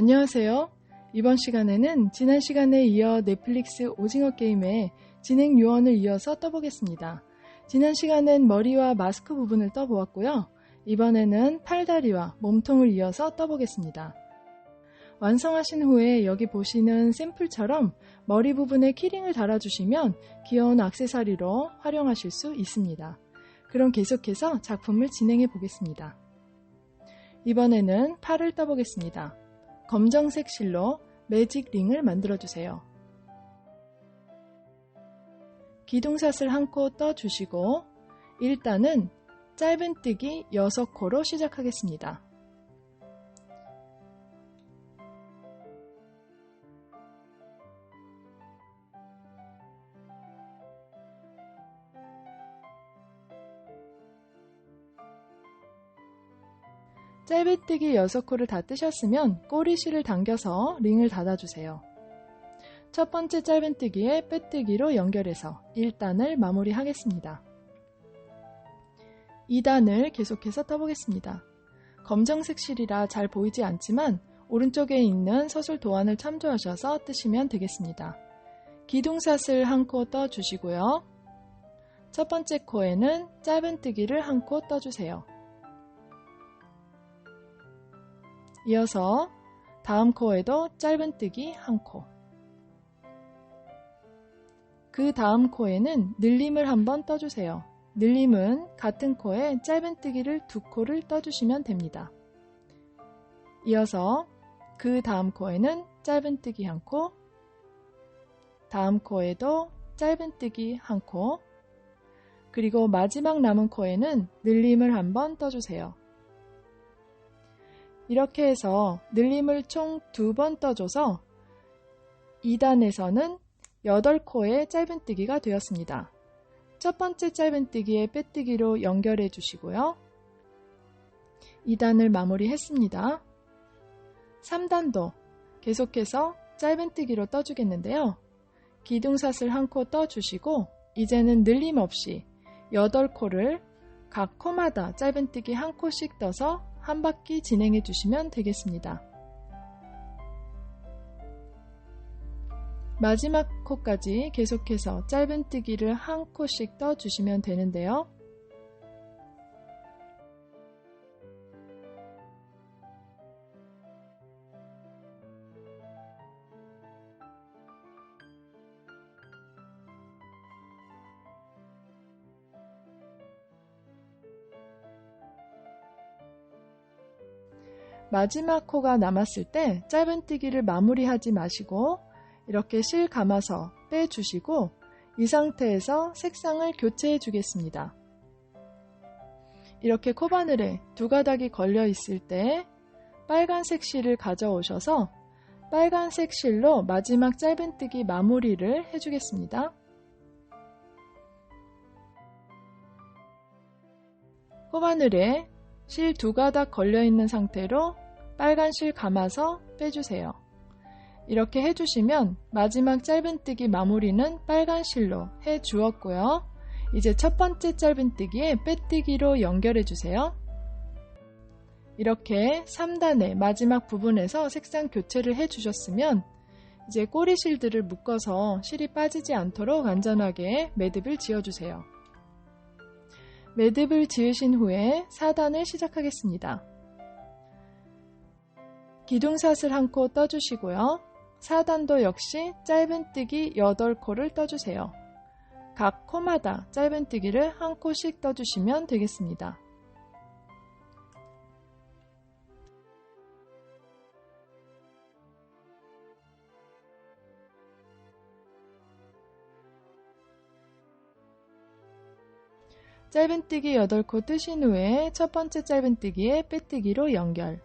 안녕하세요. 이번 시간에는 지난 시간에 이어 넷플릭스 오징어 게임의 진행 요원을 이어서 떠보겠습니다. 지난 시간엔 머리와 마스크 부분을 떠보았고요. 이번에는 팔다리와 몸통을 이어서 떠보겠습니다. 완성하신 후에 여기 보시는 샘플처럼 머리 부분에 키링을 달아주시면 귀여운 액세서리로 활용하실 수 있습니다. 그럼 계속해서 작품을 진행해 보겠습니다. 이번에는 팔을 떠보겠습니다. 검정색 실로 매직 링을 만들어주세요. 기둥샷을 한 코 떠주시고 일단은 짧은뜨기 6코로 시작하겠습니다. 짧은뜨기 6코를 다 뜨셨으면 꼬리실을 당겨서 링을 닫아주세요. 첫 번째 짧은뜨기에 빼뜨기로 연결해서 1단을 마무리하겠습니다. 2단을 계속해서 떠보겠습니다. 검정색 실이라 잘 보이지 않지만 오른쪽에 있는 서술 도안을 참조하셔서 뜨시면 되겠습니다. 기둥샷을 한 코 떠주시고요. 첫 번째 코에는 짧은뜨기를 한 코 떠주세요. 이어서 다음 코에도 짧은뜨기 한 코. 그 다음 코에는 늘림을 한번 떠주세요. 늘림은 같은 코에 짧은뜨기를 2코를 떠주시면 됩니다. 이어서 그 다음 코에는 짧은뜨기 한 코, 다음 코에도 짧은뜨기 한 코, 그리고 마지막 남은 코에는 늘림을 한번 떠주세요. 이렇게 해서 늘림을 총 2번 떠줘서 2단에서는 8코의 짧은뜨기가 되었습니다. 첫 번째 짧은뜨기에 빼뜨기로 연결해 주시고요. 2단을 마무리했습니다. 3단도 계속해서 짧은뜨기로 떠주겠는데요. 기둥샷을 한 코 떠주시고 이제는 늘림 없이 8코를 각 코마다 짧은뜨기 한 코씩 떠서 한 바퀴 진행해 주시면 되겠습니다. 마지막 코까지 계속해서 짧은뜨기를 한 코씩 떠주시면 되는데요. 마지막 코가 남았을 때 짧은뜨기를 마무리하지 마시고 이렇게 실 감아서 빼주시고 이 상태에서 색상을 교체해 주겠습니다. 이렇게 코바늘에 2가닥이 걸려 있을 때 빨간색 실을 가져오셔서 빨간색 실로 마지막 짧은뜨기 마무리를 해주겠습니다. 코바늘에 실 2가닥 걸려있는 상태로 빨간 실 감아서 빼주세요. 이렇게 해주시면 마지막 짧은뜨기 마무리는 빨간 실로 해주었고요. 이제 첫 번째 짧은뜨기에 빼뜨기로 연결해주세요. 이렇게 3단의 마지막 부분에서 색상 교체를 해주셨으면 이제 꼬리실들을 묶어서 실이 빠지지 않도록 안전하게 매듭을 지어주세요. 매듭을 지으신 후에 4단을 시작하겠습니다. 기둥샷을 한 코 떠주시고요. 4단도 역시 짧은뜨기 8코를 떠주세요. 각 코마다 짧은뜨기를 한 코씩 떠주시면 되겠습니다. 짧은뜨기 8코 뜨신 후에 첫 번째 짧은뜨기에 빼뜨기로 연결.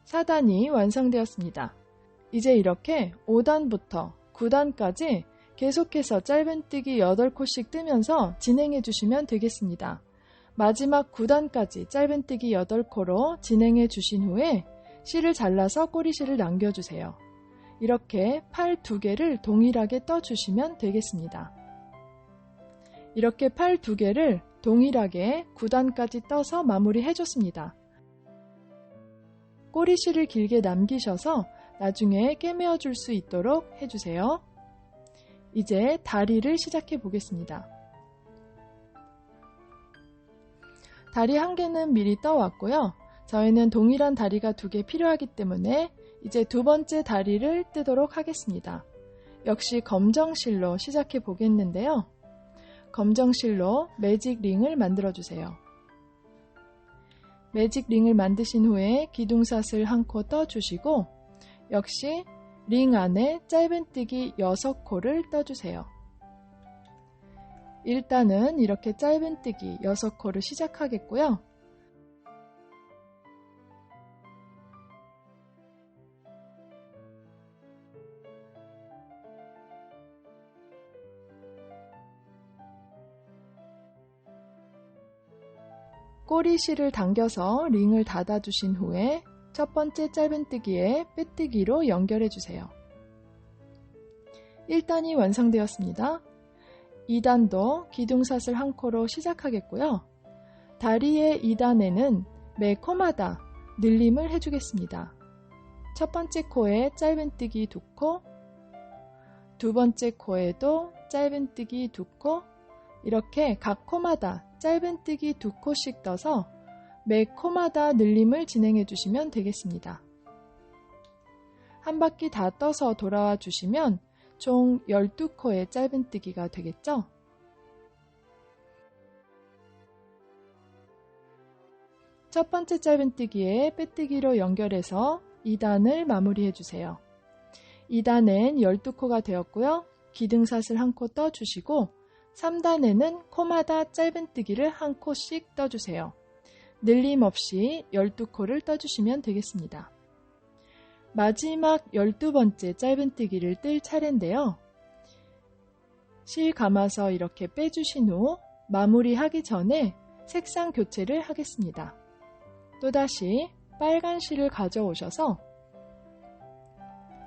(4단이) 완성되었습니다. 이제 이렇게 5단부터 9단까지 계속해서 짧은뜨기 8코씩 뜨면서 진행해 주시면 되겠습니다. 마지막 9단까지 짧은뜨기 8코로 진행해 주신 후에 실을 잘라서 꼬리실을 남겨주세요. 이렇게 팔 2개를 동일하게 떠주시면 되겠습니다. 이렇게 팔 2개를 동일하게 9단까지 떠서 마무리해줬습니다. 꼬리실을 길게 남기셔서 나중에 꿰매어 줄 수 있도록 해주세요. 이제 다리를 시작해 보겠습니다. 다리 한 개는 미리 떠왔고요. 저희는 동일한 다리가 2개 필요하기 때문에 이제 두 번째 다리를 뜨도록 하겠습니다. 역시 검정실로 시작해 보겠는데요. 검정실로 매직 링을 만들어 주세요. 매직 링을 만드신 후에 기둥사슬 한 코 떠주시고 역시 링 안에 짧은뜨기 6코를 떠주세요. 일단은 이렇게 짧은뜨기 6코를 시작하겠고요. 꼬리실을 당겨서 링을 닫아주신 후에 첫 번째 짧은뜨기에 빼뜨기로 연결해주세요. 1단이 완성되었습니다. 2단도 기둥사슬 한 코로 시작하겠고요. 다리의 2단에는 매 코마다 늘림을 해주겠습니다. 첫 번째 코에 짧은뜨기 2코, 두 번째 코에도 짧은뜨기 2코, 이렇게 각 코마다 짧은뜨기 2코씩 떠서 매 코마다 늘림을 진행해 주시면 되겠습니다. 한 바퀴 다 떠서 돌아와 주시면 총 12코의 짧은뜨기가 되겠죠? 첫 번째 짧은뜨기에 빼뜨기로 연결해서 2단을 마무리해 주세요. 2단엔 12코가 되었고요. 기둥사슬 한 코 떠주시고 3단에는 코마다 짧은뜨기를 한 코씩 떠주세요. 늘림 없이 12코를 떠주시면 되겠습니다. 마지막 12번째 짧은뜨기를 뜰 차례인데요. 실 감아서 이렇게 빼주신 후 마무리하기 전에 색상 교체를 하겠습니다. 또다시 빨간 실을 가져오셔서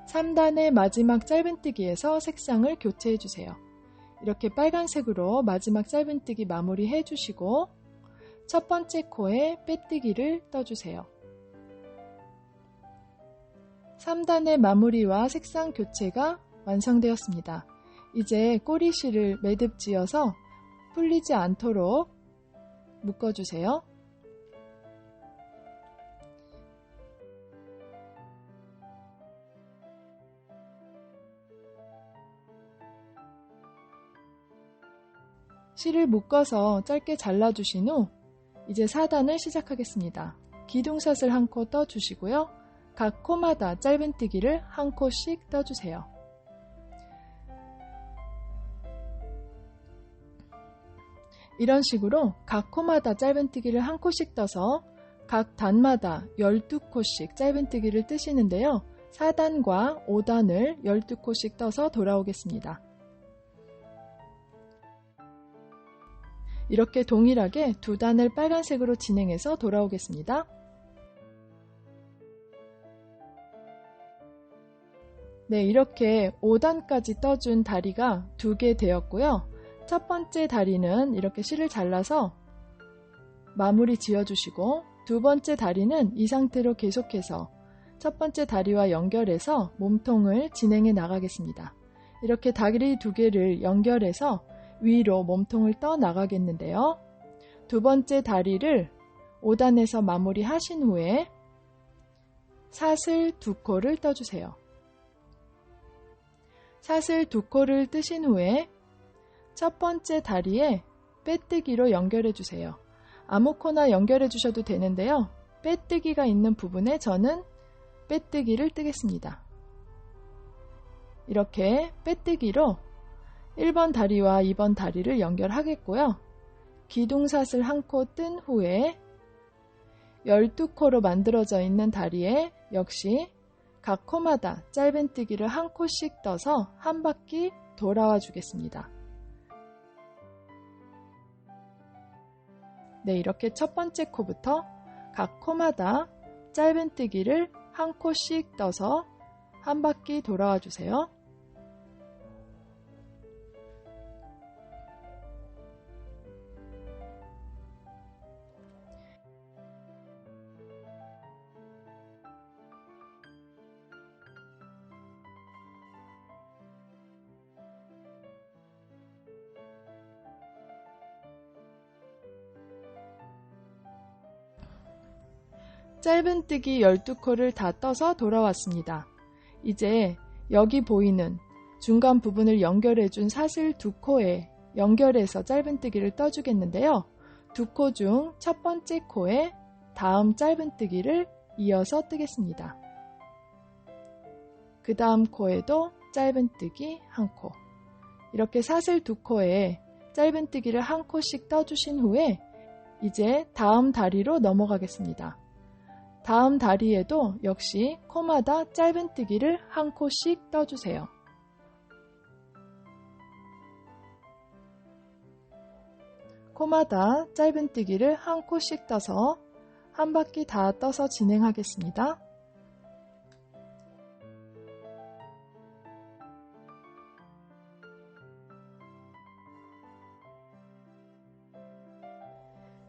3단의 마지막 짧은뜨기에서 색상을 교체해 주세요. 이렇게 빨간색으로 마지막 짧은뜨기 마무리해 주시고 첫 번째 코에 빼뜨기를 떠주세요. 3단의 마무리와 색상 교체가 완성되었습니다. 이제 꼬리실을 매듭 지어서 풀리지 않도록 묶어주세요. 실을 묶어서 짧게 잘라주신 후 이제 4단을 시작하겠습니다. 기둥사슬 한 코 떠주시고요. 각 코마다 짧은뜨기를 한 코씩 떠주세요. 이런 식으로 각 코마다 짧은뜨기를 한 코씩 떠서 각 단마다 12코씩 짧은뜨기를 뜨시는데요. 4단과 5단을 12코씩 떠서 돌아오겠습니다. 이렇게 동일하게 2단을 빨간색으로 진행해서 돌아오겠습니다. 네, 이렇게 5단까지 떠준 다리가 2개 되었고요. 첫 번째 다리는 이렇게 실을 잘라서 마무리 지어주시고 두 번째 다리는 이 상태로 계속해서 첫 번째 다리와 연결해서 몸통을 진행해 나가겠습니다. 이렇게 다리 2개를 연결해서 위로 몸통을 떠 나가겠는데요. 두 번째 다리를 5단에서 마무리 하신 후에 사슬 2코를 떠주세요. 사슬 2코를 뜨신 후에 첫 번째 다리에 빼뜨기로 연결해 주세요. 아무 코나 연결해 주셔도 되는데요. 빼뜨기가 있는 부분에 저는 빼뜨기를 뜨겠습니다. 이렇게 빼뜨기로 1번 다리와 2번 다리를 연결하겠고요. 기둥사슬 한 코 뜬 후에 12코로 만들어져 있는 다리에 역시 각 코마다 짧은뜨기를 한 코씩 떠서 한 바퀴 돌아와 주겠습니다. 네, 이렇게 첫 번째 코부터 각 코마다 짧은뜨기를 한 코씩 떠서 한 바퀴 돌아와 주세요. 짧은뜨기 12코를 다 떠서 돌아왔습니다. 이제 여기 보이는 중간 부분을 연결해준 사슬 2코에 연결해서 짧은뜨기를 떠주겠는데요. 2코 중 첫 번째 코에 다음 짧은뜨기를 이어서 뜨겠습니다. 그 다음 코에도 짧은뜨기 1코. 이렇게 사슬 2코에 짧은뜨기를 1코씩 떠주신 후에 이제 다음 다리로 넘어가겠습니다. 다음 다리에도 역시 코마다 짧은뜨기를 1코씩 떠주세요. 코마다 짧은뜨기를 1코씩 떠서 한 바퀴 다 떠서 진행하겠습니다.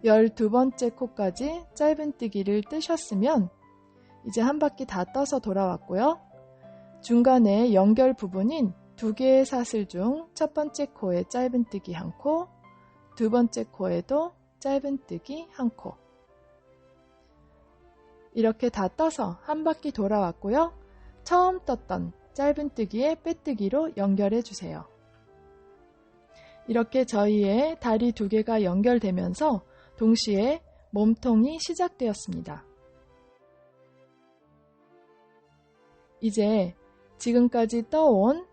열두 번째 코까지 짧은뜨기를 뜨셨으면 이제 한 바퀴 다 떠서 돌아왔고요. 중간에 연결 부분인 2개의 사슬 중 첫 번째 코에 짧은뜨기 1코, 두 번째 코에도 짧은뜨기 1코. 이렇게 다 떠서 한 바퀴 돌아왔고요. 처음 떴던 짧은뜨기에 빼뜨기로 연결해 주세요. 이렇게 저희의 다리 2개가 연결되면서 동시에 몸통이 시작되었습니다. 이제 지금까지 떠온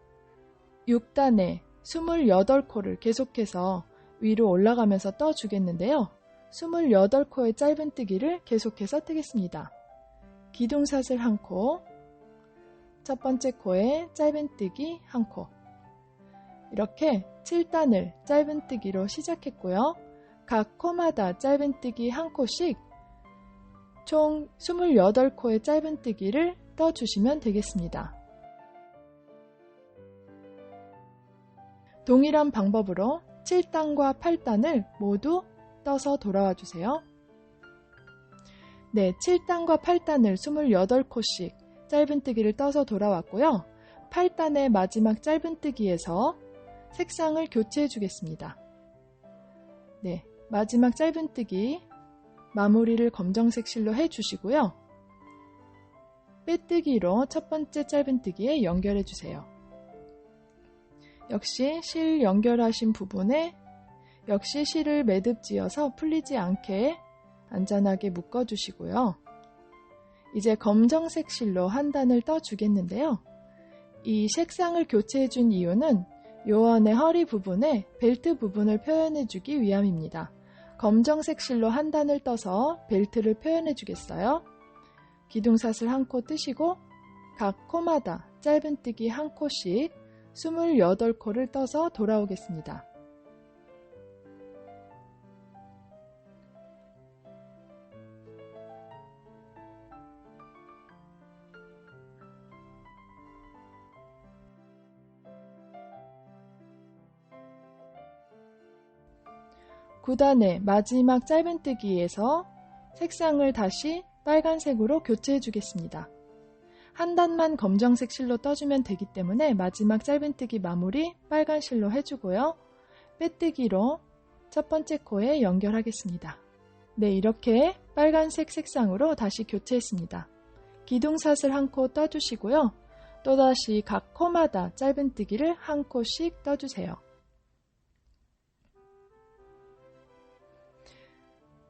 6단의 28코를 계속해서 위로 올라가면서 떠주겠는데요. 28코의 짧은뜨기를 계속해서 뜨겠습니다. 기둥사슬 1코, 첫 번째 코에 짧은뜨기 1코. 이렇게 7단을 짧은뜨기로 시작했고요. 각 코마다 짧은뜨기 1코씩 총 28코의 짧은뜨기를 떠주시면 되겠습니다. 동일한 방법으로 7단과 8단을 모두 떠서 돌아와 주세요. 네, 7단과 8단을 28코씩 짧은뜨기를 떠서 돌아왔고요. 8단의 마지막 짧은뜨기에서 색상을 교체해 주겠습니다. 네, 마지막 짧은뜨기 마무리를 검정색 실로 해주시고요. 빼뜨기로 첫 번째 짧은뜨기에 연결해 주세요. 역시 실 연결하신 부분에 역시 실을 매듭지어서 풀리지 않게 안전하게 묶어주시고요. 이제 검정색 실로 한 단을 떠주겠는데요. 이 색상을 교체해준 이유는 요원의 허리 부분에 벨트 부분을 표현해주기 위함입니다. 검정색 실로 한 단을 떠서 벨트를 표현해주겠어요. 기둥사슬 1코 뜨시고 각 코마다 짧은뜨기 1코씩 28코를 떠서 돌아오겠습니다. 구단의 마지막 짧은뜨기에서 색상을 다시 빨간색으로 교체해 주겠습니다. 한 단만 검정색 실로 떠주면 되기 때문에 마지막 짧은뜨기 마무리 빨간 실로 해주고요. 빼뜨기로 첫 번째 코에 연결하겠습니다. 네, 이렇게 빨간색 색상으로 다시 교체했습니다. 기둥사슬 1코 떠주시고요. 또다시 각 코마다 짧은뜨기를 1코씩 떠주세요.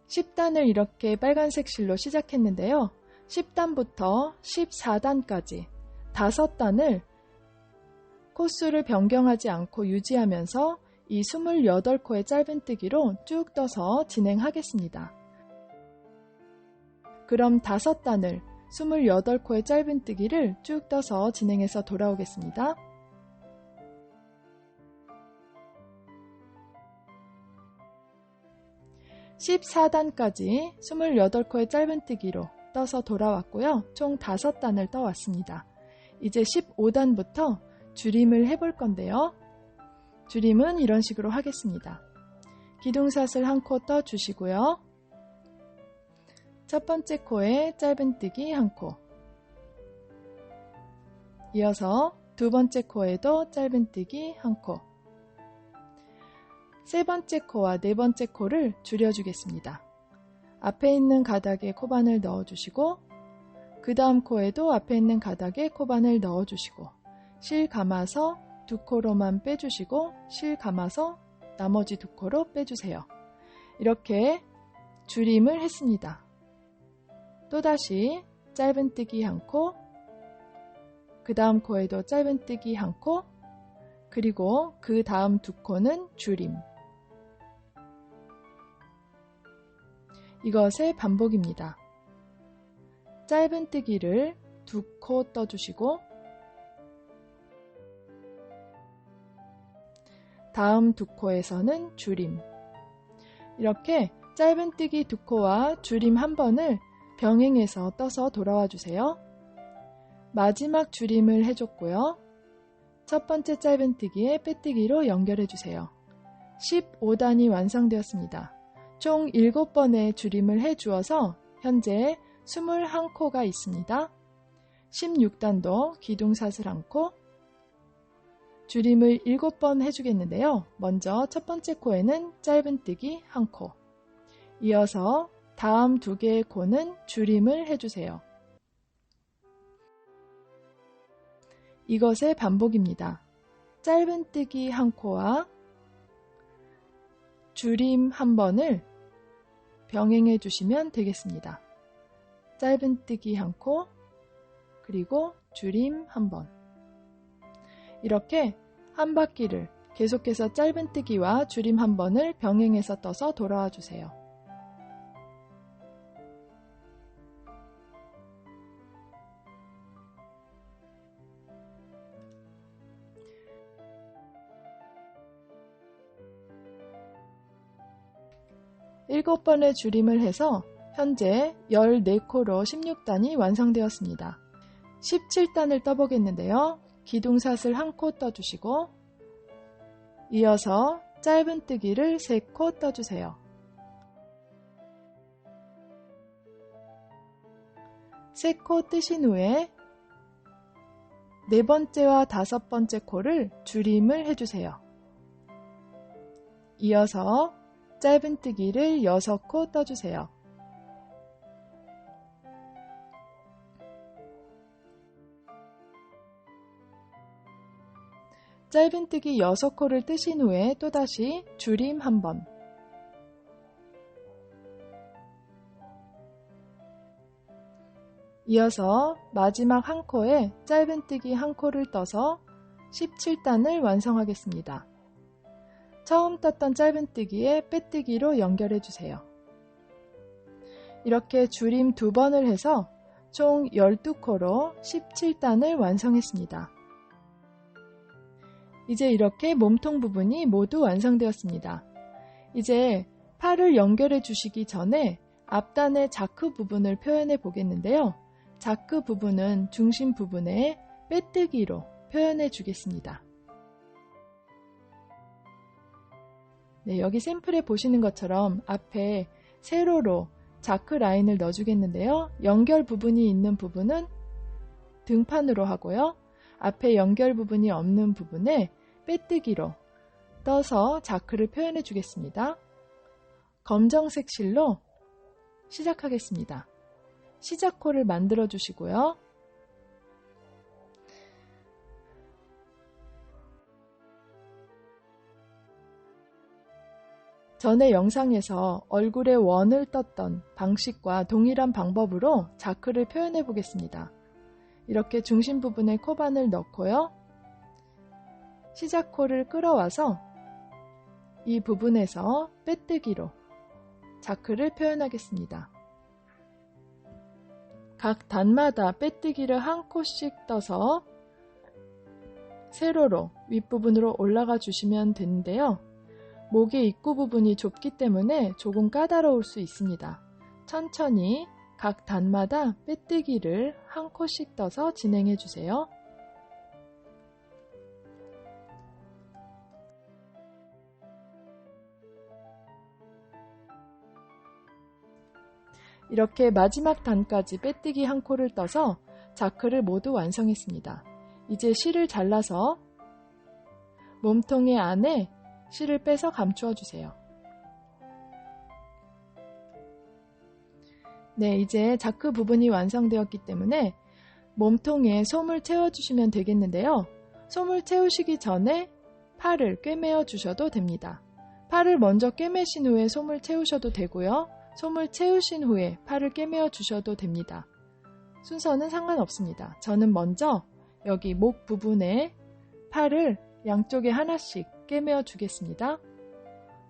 10단을 이렇게 빨간색 실로 시작했는데요. 10단부터 14단까지 5단을 코수를 변경하지 않고 유지하면서 이 28코의 짧은뜨기로 쭉 떠서 진행하겠습니다. 그럼 5단을 28코의 짧은뜨기를 쭉 떠서 진행해서 돌아오겠습니다. (14단까지) 28코의 짧은뜨기로 떠서 돌아왔고요. 총 5단을 떠왔습니다. 이제 15단부터 줄임을 해볼 건데요. 줄임은 이런 식으로 하겠습니다. 기둥사슬 1코 떠주시고요. 첫 번째 코에 짧은뜨기 1코, 이어서 두 번째 코에도 짧은뜨기 1코, 세 번째 코와 네 번째 코를 줄여주겠습니다. 앞에 있는 가닥에 코바늘 넣어주시고 그 다음 코에도 앞에 있는 가닥에 코바늘 넣어주시고 실 감아서 두 코로만 빼주시고 실 감아서 나머지 두 코로 빼주세요. 이렇게 줄임을 했습니다. 또다시 짧은뜨기 한 코, 그 다음 코에도 짧은뜨기 한 코, 그리고 그 다음 두 코는 줄임. 이것의 반복입니다. 짧은뜨기를 두 코 떠주시고 다음 두 코에서는 줄임. 이렇게 짧은뜨기 두 코와 줄임 한 번을 병행해서 떠서 돌아와 주세요. 마지막 줄임을 해줬고요. 첫 번째 짧은뜨기에 빼뜨기로 연결해 주세요. 15단이 완성되었습니다. 총 7번의 줄임을 해주어서 현재 21코가 있습니다. 16단도 기둥사슬 1코, 줄임을 7번 해주겠는데요. 먼저 첫 번째 코에는 짧은뜨기 1코, 이어서 다음 두 개의 코는 줄임을 해주세요. 이것의 반복입니다. 짧은뜨기 1코와 줄임 한 번을 병행해 주시면 되겠습니다. 짧은뜨기 1코, 그리고 줄임 한 번. 이렇게 한 바퀴를 계속해서 짧은뜨기와 줄임 한 번을 병행해서 떠서 돌아와 주세요. 일곱 번의 줄임을 해서 현재 14코로 16단이 완성되었습니다. 17단을 떠보겠는데요. 기둥사슬 1코 떠주시고 이어서 짧은뜨기를 3코 떠주세요. 3코 뜨신 후에 네 번째와 다섯 번째 코를 줄임을 해주세요. 이어서 짧은뜨기를 6코 떠주세요. 짧은뜨기 6코를 뜨신 후에 또다시 줄임 한 번, 이어서 마지막 한 코에 짧은뜨기 한 코를 떠서 17단을 완성하겠습니다. 처음 떴던 짧은뜨기에 빼뜨기로 연결해 주세요. 이렇게 줄임 2번을 해서 총 12코로 17단을 완성했습니다. 이제 이렇게 몸통 부분이 모두 완성되었습니다. 이제 팔을 연결해 주시기 전에 앞단의 자크 부분을 표현해 보겠는데요. 자크 부분은 중심 부분에 빼뜨기로 표현해 주겠습니다. 네, 여기 샘플에 보시는 것처럼 앞에 세로로 자크 라인을 넣어주겠는데요. 연결 부분이 있는 부분은 등판으로 하고요. 앞에 연결 부분이 없는 부분에 빼뜨기로 떠서 자크를 표현해 주겠습니다. 검정색 실로 시작하겠습니다. 시작코를 만들어 주시고요. 전에 영상에서 얼굴에 원을 떴던 방식과 동일한 방법으로 자크를 표현해 보겠습니다. 이렇게 중심 부분에 코반을 넣고요. 시작코를 끌어와서 이 부분에서 빼뜨기로 자크를 표현하겠습니다. 각 단마다 빼뜨기를 한 코씩 떠서 세로로 윗부분으로 올라가 주시면 되는데요. 목의 입구 부분이 좁기 때문에 조금 까다로울 수 있습니다. 천천히 각 단마다 빼뜨기를 한 코씩 떠서 진행해 주세요. 이렇게 마지막 단까지 빼뜨기 한 코를 떠서 자크를 모두 완성했습니다. 이제 실을 잘라서 몸통의 안에 실을 빼서 감추어 주세요. 네, 이제 자크 부분이 완성되었기 때문에 몸통에 솜을 채워주시면 되겠는데요. 솜을 채우시기 전에 팔을 꿰매어 주셔도 됩니다. 팔을 먼저 꿰매신 후에 솜을 채우셔도 되고요. 솜을 채우신 후에 팔을 꿰매어 주셔도 됩니다. 순서는 상관없습니다. 저는 먼저 여기 목 부분에 팔을 양쪽에 하나씩 꿰매어 주겠습니다.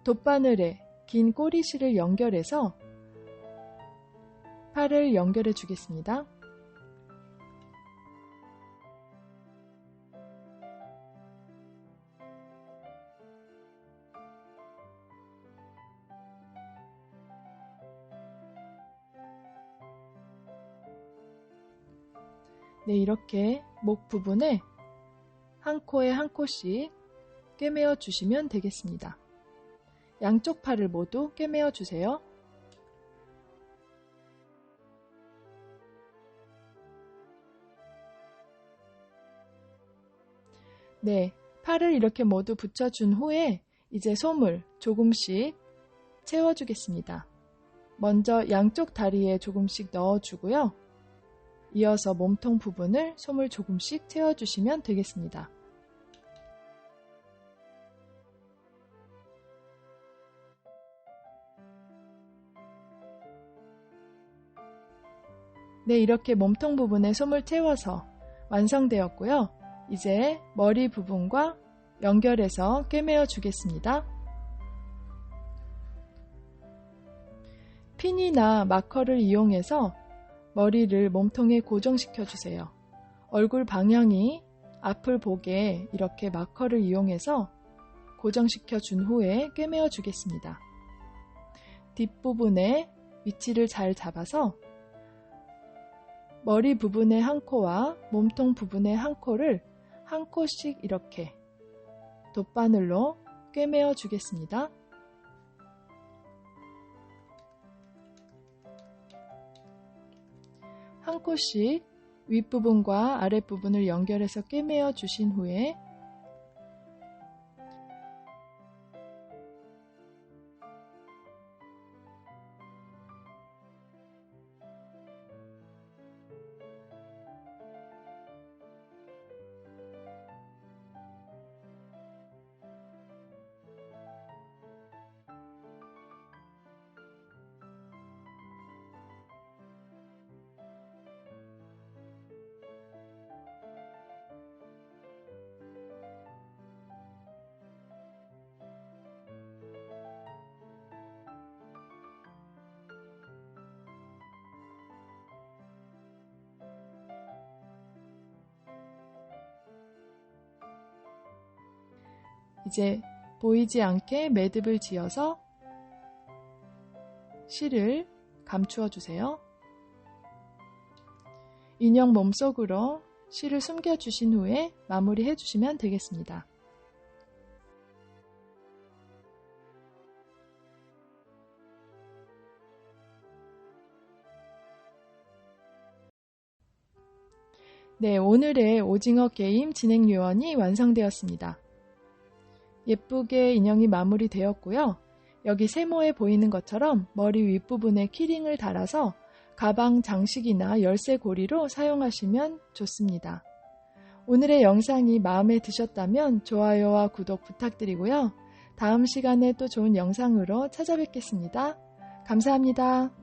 돗바늘에 긴 꼬리실을 연결해서 팔을 연결해 주겠습니다. 네, 이렇게 목 부분에 한 코에 한 코씩 꿰매어 주시면 되겠습니다. 양쪽 팔을 모두 꿰매어 주세요. 네, 팔을 이렇게 모두 붙여준 후에 이제 솜을 조금씩 채워주겠습니다. 먼저 양쪽 다리에 조금씩 넣어주고요. 이어서 몸통 부분을 솜을 조금씩 채워주시면 되겠습니다. 네, 이렇게 몸통 부분에 솜을 채워서 완성되었고요. 이제 머리 부분과 연결해서 꿰매어 주겠습니다. 핀이나 마커를 이용해서 머리를 몸통에 고정시켜 주세요. 얼굴 방향이 앞을 보게 이렇게 마커를 이용해서 고정시켜 준 후에 꿰매어 주겠습니다. 뒷부분에 위치를 잘 잡아서 머리 부분의 한 코와 몸통 부분의 한 코를 한 코씩 이렇게 돗바늘로 꿰매어 주겠습니다. 한 코씩 윗부분과 아랫부분을 연결해서 꿰매어 주신 후에 이제 보이지 않게 매듭을 지어서 실을 감추어 주세요. 인형 몸속으로 실을 숨겨 주신 후에 마무리해 주시면 되겠습니다. 네, 오늘의 오징어 게임 진행 요원이 완성되었습니다. 예쁘게 인형이 마무리되었고요. 여기 세모에 보이는 것처럼 머리 윗부분에 키링을 달아서 가방 장식이나 열쇠 고리로 사용하시면 좋습니다. 오늘의 영상이 마음에 드셨다면 좋아요와 구독 부탁드리고요. 다음 시간에 또 좋은 영상으로 찾아뵙겠습니다. 감사합니다.